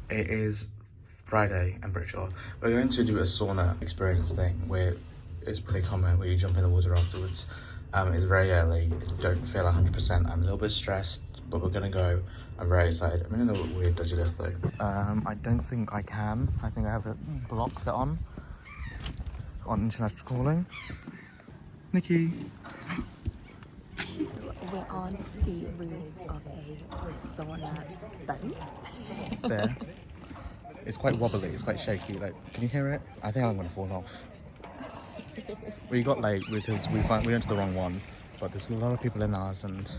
It is Friday, I'm pretty sure. We're going to do a sauna experience thing where it's pretty common where you jump in the water afterwards. It's very early, I don't feel 100%. I'm a little bit stressed, but we're gonna go. I'm very excited. I'm in a weird dodgy lift though. I don't think I can. I think I have a block set on international calling. Nikki. We're on the roof of a sauna boat. There. It's quite wobbly, it's quite shaky. Like, can you hear it? I think I'm gonna fall off. We got late because we went to the wrong one, but there's a lot of people in ours and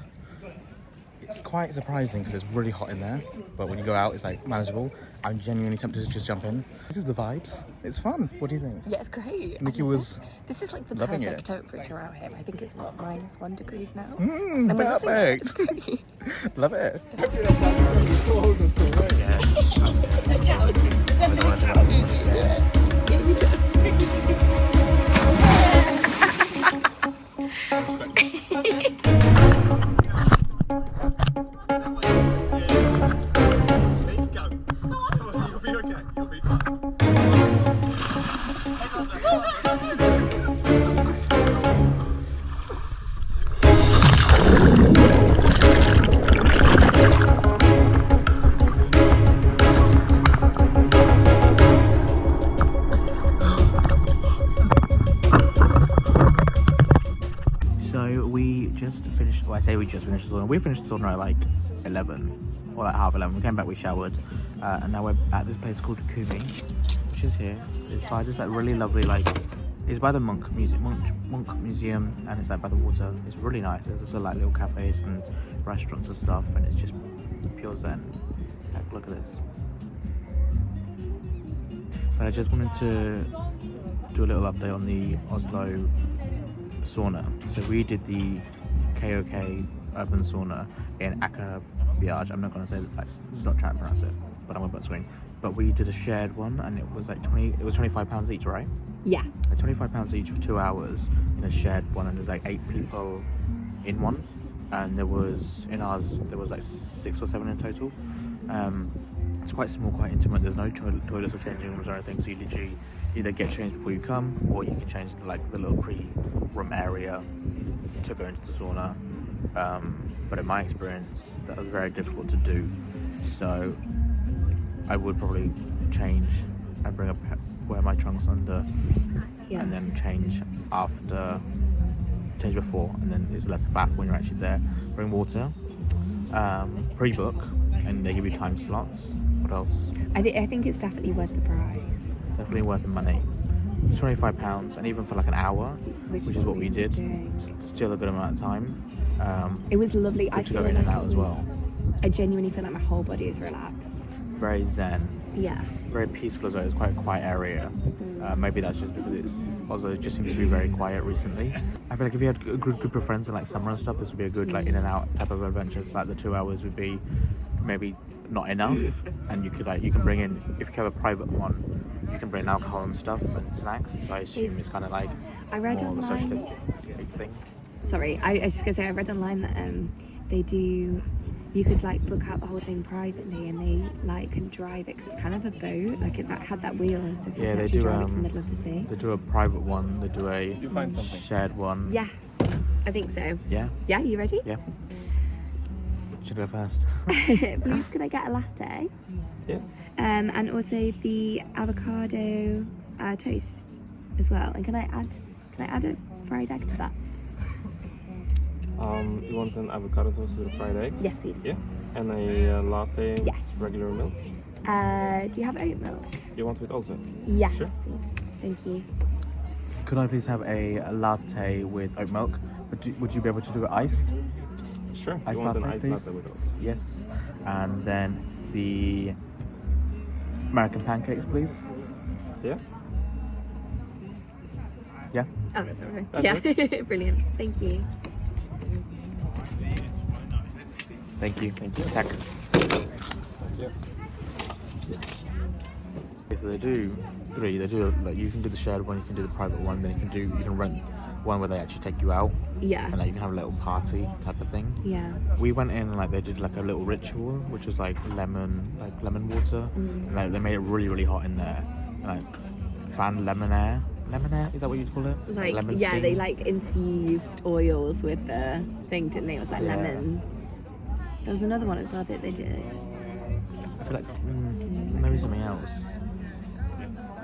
it's quite surprising because it's really hot in there, but when you go out it's like manageable. I'm genuinely tempted to just jump in. This is the vibes. It's fun. What do you think? Yeah, it's great. Nikki was This is like the loving perfect it. temperature out here. I think it's what, -1 degrees now? Mm, and we're loving it. It's perfect. great. Love it. Yeah, we do. So we just finished, well I say we just finished the sauna. We finished the sauna at like 11 or like half 11. We came back, we showered, and now we're at this place called Kumi, which is here. It's by this like really lovely, like, it's by the monk museum, and it's like by the water. It's really nice. There's also like little cafes and restaurants and stuff, and it's just pure zen. Like, look at this. But I just wanted to do a little update on the Oslo sauna. So we did the KOK urban sauna in Akerbjerg. I'm not going to say that, not trying to pronounce it, but I'm about to screen. But we did a shared one, and it was like £25 each, right? Yeah. Like £25 each for 2 hours in a shared one, and there's like 8 people in one. And there was, in ours, there was like 6 or 7 in total. It's quite small, quite intimate. There's no toilets or changing rooms or anything, so you literally either get changed before you come, or you can change like the little pre-room area to go into the sauna. But in my experience, that was very difficult to do. So I would probably change and wear my trunks under, and then change before, and then it's less faff when you're actually there. Bring water, pre-book, and they give you time slots. What else? I think it's definitely worth the price. Definitely worth the money. It's £25, and even for like an hour, which is what we did, still a good amount of time. It was lovely. I feel go in and out as well. I genuinely feel like my whole body is relaxed. Very zen. Yeah. Very peaceful as well. It's quite a quiet area. Maybe that's just because Oslo just seems to be very quiet recently. I feel like if you had a group of friends in like summer and stuff, this would be a good like in and out type of adventure. Like the 2 hours would be maybe not enough, and you can bring in, if you have a private one, you can bring alcohol and stuff and snacks. So I assume it's kind of like I read more of a social online. thing. Sorry, I was just gonna say I read online that they do. You could like book out the whole thing privately, and they like can drive it because it's kind of a boat. Like it had that wheel and stuff. You can actually drive it to the middle of the sea. They do a private one. They do a shared one. Yeah, I think so. Yeah. Yeah, you ready? Yeah. Should I go first? Please, could I get a latte? Yeah. And also the avocado toast as well. And can I add a fried egg to that? You want an avocado toast with a fried egg? Yes, please. Yeah. And a latte Yes. with regular milk? Do you have oat milk? You want with oat milk? Yes, Sure. please. Thank you. Could I please have a latte with oat milk? But would you be able to do it iced? Sure. Iced you want latte, an iced please? latte with oat? Yes. And then the American pancakes, please. Yeah. Yeah. Oh, that's okay. That's Yeah, brilliant. Thank you. Thank you. Tack. Yeah. Okay, so they do 3. They do like you can do the shared one, you can do the private one, then you can rent one where they actually take you out Yeah. and like you can have a little party type of thing. Yeah. We went in and like they did like a little ritual, which was like lemon water. And, like they made it really, really hot in there. And, like fan lemon air. Lemon air? Is that what you'd call it? Like, lemon yeah, steam? they like infused oils with the thing, didn't they? It was like lemon. There was another one as well that they did. I feel like maybe something else.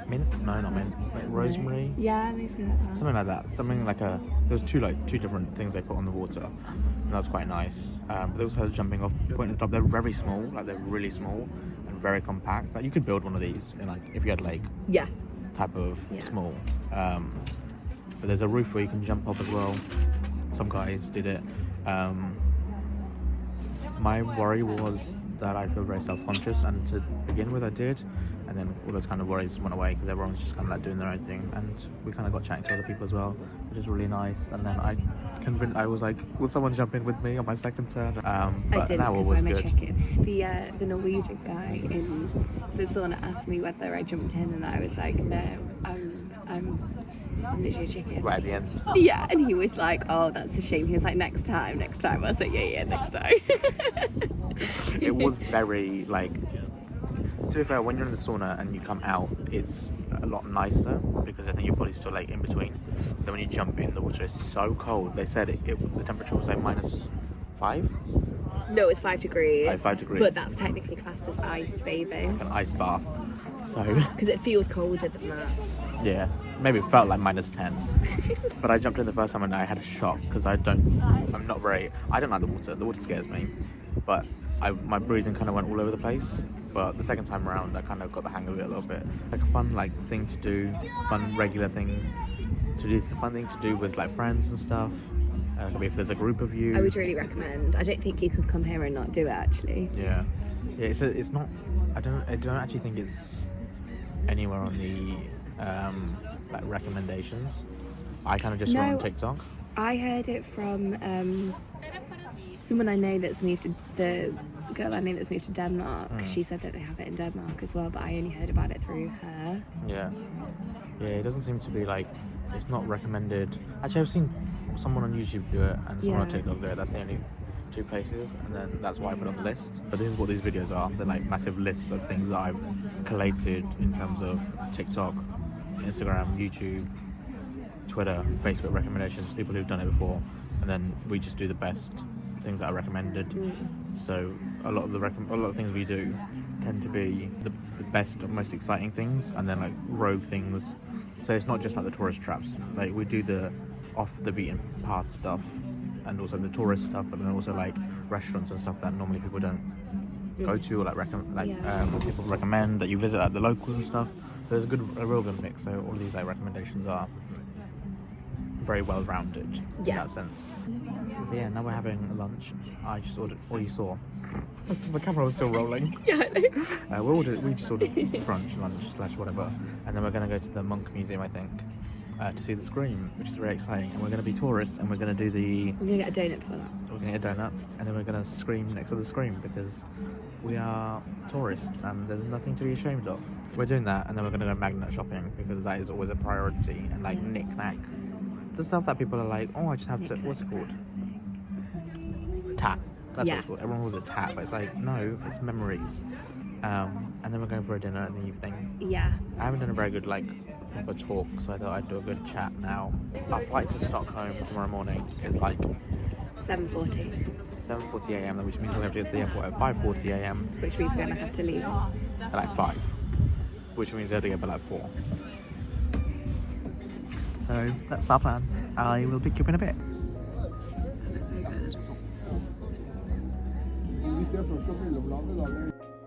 Mint? No, not mint. Like rosemary? Yeah, makes me like that. Something like that. Something like there was two different things they put on the water. And that was quite nice. But they also had a jumping off point at the top. They're very small, like they're really small and very compact. Like you could build one of these in like if you had like type of small. But there's a roof where you can jump off as well. Some guys did it. My worry was that I feel very self-conscious, and to begin with I did, and then all those kind of worries went away because everyone was just kind of like doing their own thing, and we kind of got chatting to other people as well, which is really nice. And then I was like, will someone jump in with me on my second turn? But I didn't now all because was I'm a good. chicken. The Norwegian guy in the sauna asked me whether I jumped in, and I was like, no, I'm literally a chicken. Right at the end. Yeah, and he was like, oh, that's a shame. He was like, next time. I was like, yeah, next time. It was very like, to be fair, when you're in the sauna and you come out, it's a lot nicer because I think your body's still like in between. Then when you jump in, the water is so cold. They said the temperature was like -5. No, it's 5 degrees. Like 5 degrees. But that's technically classed as ice bathing. Like an ice bath. So Because it feels colder than that. yeah, maybe it felt like -10. But I jumped in the first time and I had a shock because I don't like the water. The water scares me. But my breathing kind of went all over the place. But the second time around, I kind of got the hang of it a little bit. Like a fun thing to do, regular thing to do. It's a fun thing to do with like friends and stuff. Maybe if there's a group of you. I would really recommend. I don't think you could come here and not do it actually. Yeah. It's not. I don't actually think it's anywhere on the like recommendations. I kind of just saw it on TikTok. I heard it from someone I know that's moved to the girl I know that's moved to Denmark. She said that they have it in Denmark as well, but I only heard about it through her. Yeah, it doesn't seem to be like, it's not recommended. Actually, I've seen someone on YouTube do it and someone on TikTok do it. That's the only two places, and then that's why I put it on the list. But this is what these videos are. They're like massive lists of things that I've collated in terms of TikTok, Instagram, YouTube, Twitter, Facebook recommendations, people who've done it before, and then we just do the best things that are recommended. So a lot of things we do tend to be the best or most exciting things, and then like rogue things. So it's not just like the tourist traps. Like we do the off the beaten path stuff, and also the tourist stuff, but then also like restaurants and stuff that normally people don't go to, or like people recommend that you visit, like the locals and stuff. So there's a real good mix. So all of these like recommendations are very well rounded in that sense. But yeah, now we're having lunch. I just ordered, or you saw, the camera was still rolling. Yeah, I know. We just ordered brunch, lunch / whatever, and then we're going to go to the Monk Museum, I think, to see the Scream, which is very exciting. And we're going to be tourists, and we're going to do We're going to get a donut for that. We're going to get a donut, and then we're going to scream next to the Scream because we are tourists and there's nothing to be ashamed of. We're doing that, and then we're going to go magnet shopping because that is always a priority, and like knick-knack. The stuff that people are like, oh, I just have to, what's it called? Tap. That's what it's called. Everyone calls it tap, but it's like, no, it's memories. And then we're going for a dinner in the evening. Yeah. I haven't done a very good proper talk, so I thought I'd do a good chat now. Our flight to Stockholm tomorrow morning is like 7:40 a.m, which means we'll have to get to the airport at 5:40 a.m. Which means we're going to have to leave at like 5, which means we have to get up at like 4. So that's our plan. I will pick you up in a bit. That looks so good.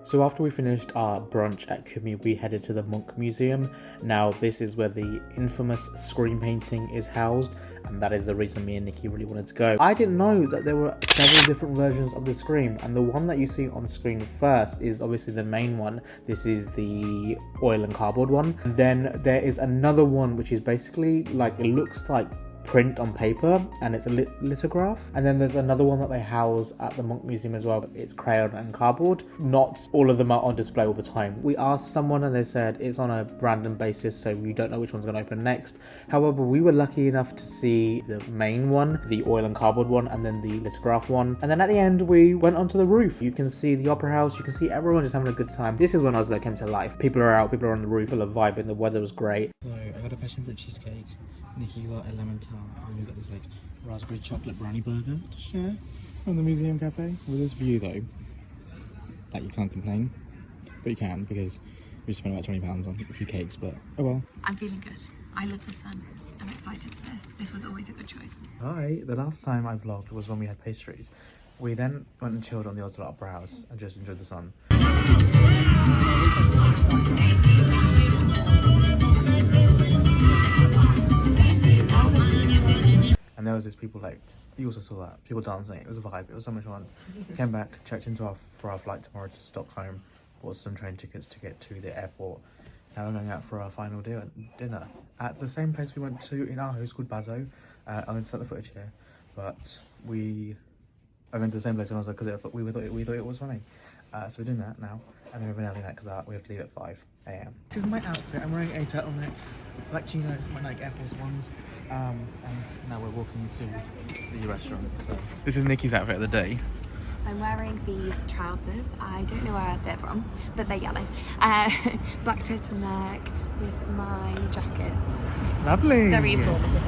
So after we finished our brunch at Kumi, we headed to the Monk Museum. Now this is where the infamous Scream painting is housed, and that is the reason me and Nikki really wanted to go. I didn't know that there were several different versions of the Scream, and the one that you see on screen first is obviously the main one. This is the oil and cardboard one. And then there is another one which is basically like, it looks like print on paper, and it's a lithograph. And then there's another one that they house at the Monk Museum as well, but it's crayon and cardboard. Not all of them are on display all the time. We asked someone and they said it's on a random basis, so we don't know which one's going to open next. However, we were lucky enough to see the main one, the oil and cardboard one, and then the lithograph one. And then at the end, we went onto the roof. You can see the opera house, you can see everyone just having a good time. This is when Oslo came to life. People are out, people are on the roof, people are vibing, the weather was great. So I got a passion fruit cheesecake, Nikki got a lemon tart, and we got this like raspberry chocolate brownie burger to share from the museum cafe. With this view though, like you can't complain, but you can because we spent about £20 on a few cakes, but oh well. I'm feeling good. I love the sun. I'm excited for this. This was always a good choice. Hi, the last time I vlogged was when we had pastries. We then went and chilled on the Oslo Opera House and just enjoyed the sun. And there was this people like, you also saw that, people dancing, it was a vibe, it was so much fun. We came back, checked into for our flight tomorrow to Stockholm, bought some train tickets to get to the airport. Now we're going out for our final dinner at the same place we went to in Aarhus called Bazo. I'm going to set the footage here, but we are going to the same place in Oslo because we thought it was funny. So we're doing that now, and then we're going to night because we have to leave at 5 AM. This is my outfit. I'm wearing a turtleneck, black chinos, my Nike Air Force Ones, and now we're walking to the restaurant. So this is Nikki's outfit of the day. So I'm wearing these trousers. I don't know where they're from, but they're yellow. Black turtleneck with my jacket. Lovely. Very informative.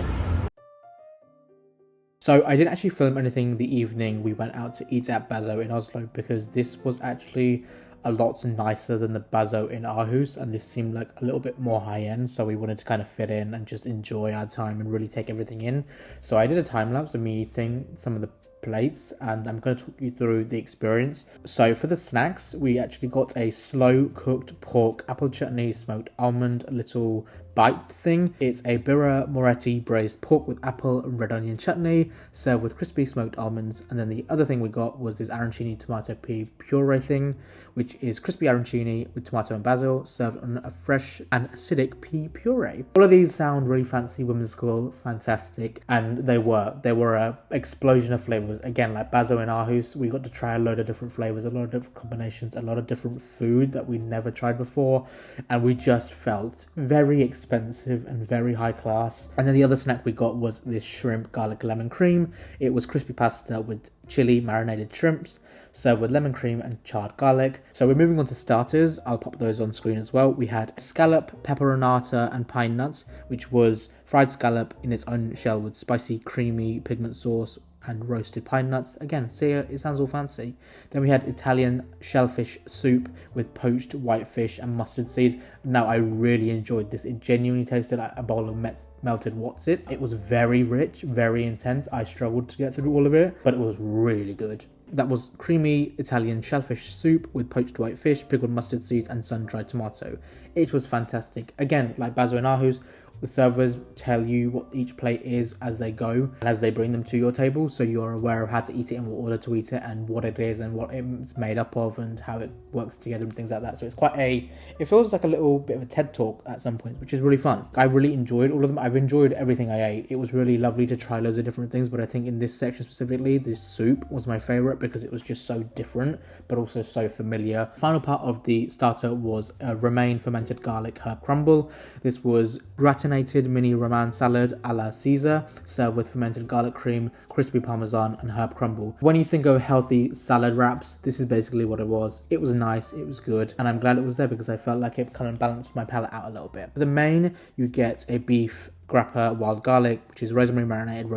So I didn't actually film anything the evening we went out to eat at Bazo in Oslo because this was actually a lot nicer than the Bazo in Aarhus, and this seemed like a little bit more high end, so we wanted to kind of fit in and just enjoy our time and really take everything in. So I did a time lapse of me eating some of the plates, and I'm going to talk you through the experience. So for the snacks, we actually got a slow cooked pork apple chutney smoked almond little bite thing. It's a birra moretti braised pork with apple and red onion chutney served with crispy smoked almonds. And then the other thing we got was this arancini tomato pea puree thing, which is crispy arancini with tomato and basil served on a fresh and acidic pea puree. All of these sound really fancy, whimsical, fantastic, and they were a explosion of flavors. Again, like Bazo in Aarhus, we got to try a load of different flavors, a lot of different combinations, a lot of different food that we never tried before, and we just felt very expensive and very high class. And then the other snack we got was this shrimp garlic lemon cream. It was crispy pasta with chili marinated shrimps served with lemon cream and charred garlic. So we're moving on to starters. I'll pop those on screen as well. We had scallop, pepperonata and pine nuts, which was fried scallop in its own shell with spicy creamy pigment sauce and roasted pine nuts. Again, see, it sounds all fancy. Then we had Italian shellfish soup with poached white fish and mustard seeds. Now, I really enjoyed this. It genuinely tasted like a bowl of melted what's-it. It was very rich, very intense. I struggled to get through all of it, but it was really good. That was creamy Italian shellfish soup with poached white fish, pickled mustard seeds and sun-dried tomato. It was fantastic. Again, like Bazo and Aarhus, the servers tell you what each plate is as they go and as they bring them to your table, so you're aware of how to eat it and what order to eat it and what it is and what it's made up of and how it works together and things like that. So it's it feels like a little bit of a TED talk at some points, which is really fun. I really enjoyed all of them. I've enjoyed everything I ate. It was really lovely to try loads of different things, but I think in this section specifically, this soup was my favourite because it was just so different but also so familiar. Final part of the starter was a romaine fermented garlic herb crumble. This was gratinated mini romaine salad a la Caesar, served with fermented garlic cream, crispy parmesan and herb crumble. When you think of healthy salad wraps, this is basically what it was. It was nice, it was good, and I'm glad it was there because I felt like it kind of balanced my palate out a little bit. For the main, you get a beef grappa wild garlic, which is rosemary marinated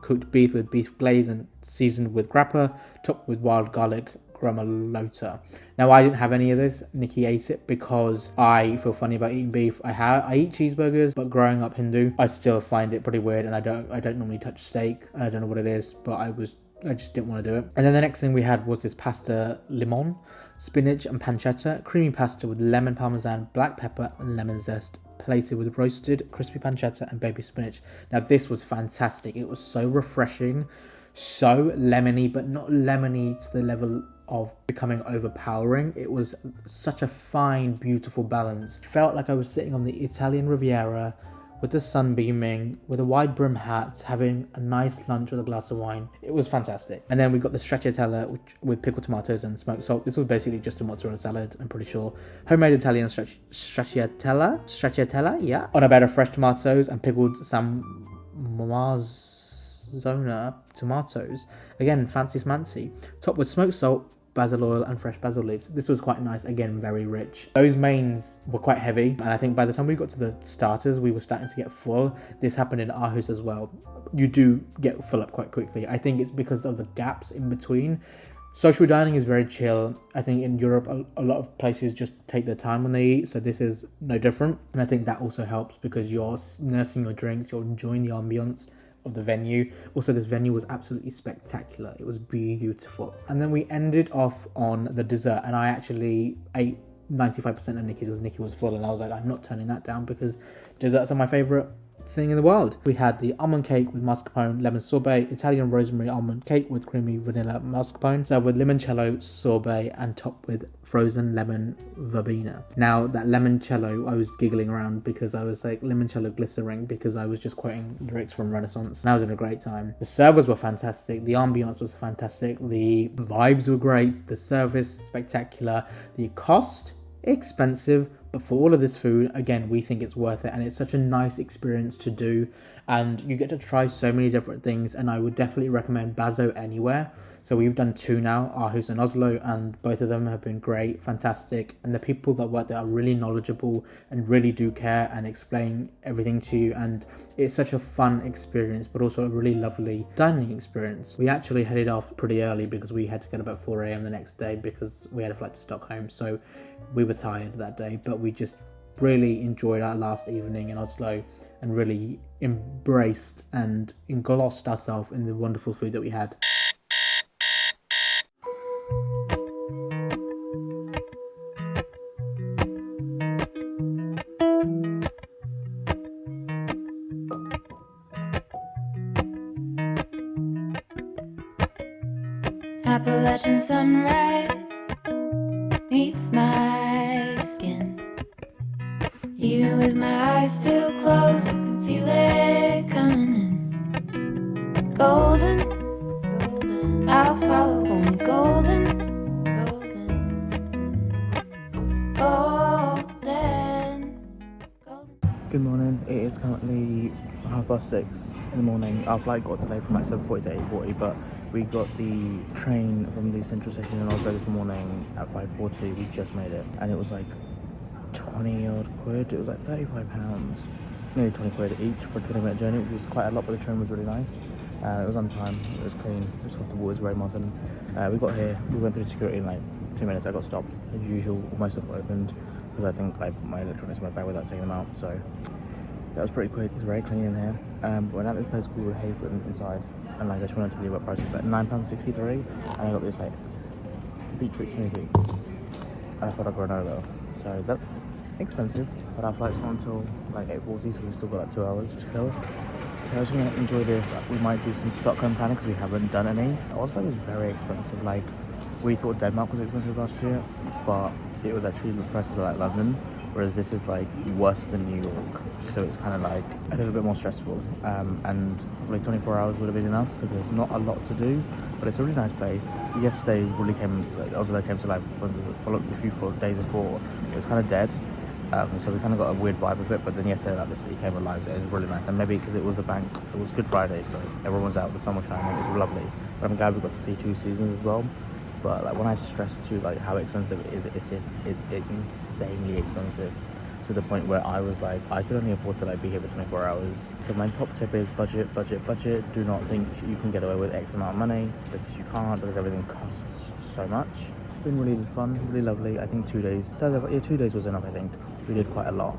cooked beef with beef glaze and seasoned with grappa, topped with wild garlic gremolata. Now, I didn't have any of this. Nikki ate it because I feel funny about eating beef. I eat cheeseburgers, but growing up Hindu, I still find it pretty weird, and I don't normally touch steak. I don't know what it is, but I just didn't want to do it. And then the next thing we had was this pasta limon, spinach and pancetta, creamy pasta with lemon parmesan, black pepper and lemon zest, plated with roasted crispy pancetta and baby spinach. Now, this was fantastic. It was so refreshing, so lemony, but not lemony to the level of becoming overpowering. It was such a fine, beautiful balance. Felt like I was sitting on the Italian Riviera with the sun beaming, with a wide brim hat, having a nice lunch with a glass of wine. It was fantastic. And then we got the stracciatella with pickled tomatoes and smoked salt. This was basically just a mozzarella salad, I'm pretty sure. Homemade Italian stracciatella, yeah. On a bed of fresh tomatoes and pickled San Marzona tomatoes. Again, fancy smancy. Topped with smoked salt, basil oil and fresh basil leaves. This was quite nice, again very rich. Those mains were quite heavy, and I think by the time we got to the starters we were starting to get full. This happened in Aarhus as well. You do get full up quite quickly. I think it's because of the gaps in between. Social dining is very chill. I think in Europe a lot of places just take their time when they eat, so this is no different, and I think that also helps because you're nursing your drinks, you're enjoying the ambience of the venue. Also, this venue was absolutely spectacular. It was beautiful. And then we ended off on the dessert, and I actually ate 95% of Nikki's because Nikki was full, and I was like, I'm not turning that down because desserts are my favourite thing in the world. We had the almond cake with mascarpone, lemon sorbet, Italian rosemary almond cake with creamy vanilla mascarpone, served with limoncello sorbet and topped with frozen lemon verbena. Now that limoncello, I was giggling around because I was like limoncello glycerin because I was just quoting lyrics from Renaissance, and I was in a great time. The servers were fantastic, the ambiance was fantastic, the vibes were great, the service spectacular, the cost expensive, but for all of this food, again, we think it's worth it, and it's such a nice experience to do, and you get to try so many different things, and I would definitely recommend Bazo anywhere. So we've done 2 now, Aarhus and Oslo, and both of them have been great, fantastic, and the people that work there are really knowledgeable and really do care and explain everything to you, and it's such a fun experience, but also a really lovely dining experience. We actually headed off pretty early because we had to get up at 4 a.m. the next day because we had a flight to Stockholm, so we were tired that day, but we just really enjoyed our last evening in Oslo and really embraced and engrossed ourselves in the wonderful food that we had. Appalachian sunrise meets my skin. Even with my eyes still closed, I can feel it coming in. Golden, golden, I'll follow only golden, golden, golden, golden. Good morning. It is currently 6:30 in the morning. Our flight got delayed from like 7:40 to 8:40, but we got the train from the central station in Oslo this morning at 5:40. We just made it, and it was like 20 odd quid. It was like £35, nearly 20 quid each for a 20-minute journey, which was quite a lot, but the train was really nice. It was on time, it was clean, it was comfortable, it was very modern. We got here, we went through security in like 2 minutes. I got stopped as usual, almost opened because I think like my electronics in my bag without taking them out, so that was pretty quick. It's very clean in here. We're at this place called Haven inside, and like I just wanted to tell you what price it's like £9.63, and I got this like beetroot smoothie and I thought I'd granola. So that's expensive, but our flight's not until like 8:40, so we've still got like 2 hours to go. So I was gonna enjoy this. We might do some Stockholm planning because we haven't done any. Oslo was very expensive. Like we thought Denmark was expensive last year, but it was actually the prices are like London. Whereas this is like worse than New York, so it's kind of like a little bit more stressful, and probably 24 hours would have been enough because there's not a lot to do, but it's a really nice place. Yesterday really Oslo came to life. Followed a few days before, it was kind of dead, so we kind of got a weird vibe of it, but then yesterday like the city came alive, so it was really nice, and maybe because it was a bank, it was Good Friday, so everyone was out, the sun was shining, it was lovely, but I'm glad we got to see 2 seasons as well. But like when I stress to like how expensive it is, it's insanely expensive to the point where I was like, I could only afford to like be here for 24 hours. So my top tip is budget. Do not think you can get away with X amount of money, because you can't, because everything costs so much. It's been really fun, really lovely. I think 2 days. 2 days was enough. I think we did quite a lot.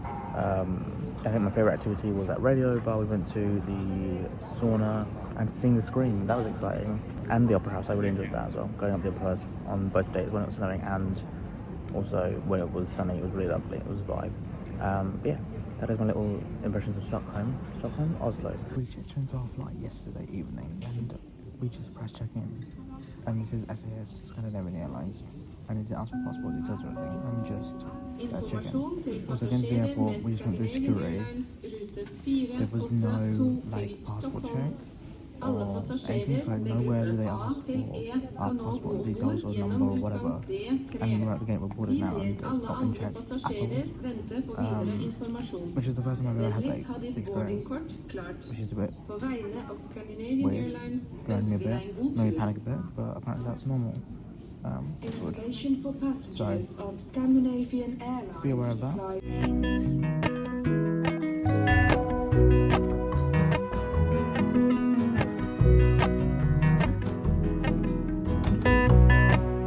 I think my favourite activity was at Radio Bar. We went to the sauna and seeing the screen. That was exciting. And the Opera House, I really enjoyed that as well. Going up the Opera House on both days when it was snowing and also when it was sunny. It was really lovely. It was a vibe. But yeah, that is my little impressions of Stockholm, Oslo. We checked our flight yesterday evening and we just pressed check-in. And this is SAS, Scandinavian Airlines. And it didn't ask for passport details or anything. And just Let's check it. Also, against the airport, we just went through security. There was no like passport check or anything, so nowhere do they ask for our passport details or number or whatever. And we're at the gate, we're boarded now, and it's not been checked at all. Which is the first time I've ever had that experience, which is a bit weird, throwing me a bit, made me panic a bit, but apparently that's normal. Good. So, be aware of that.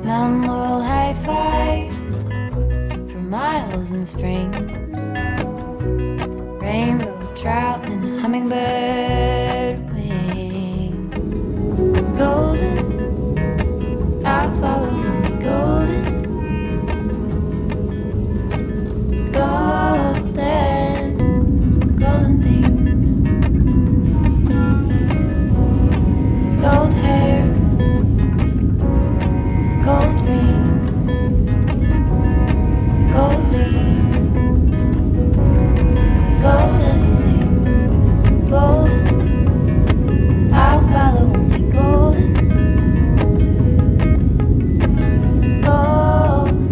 Mountain laurel high fives for miles in spring. Rainbow trout and hummingbird wing. Golden, I'll follow only golden. Golden, golden things. Gold hair, gold rings, gold leaves, gold anything, golden. I'll follow only golden, golden,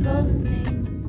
golden things.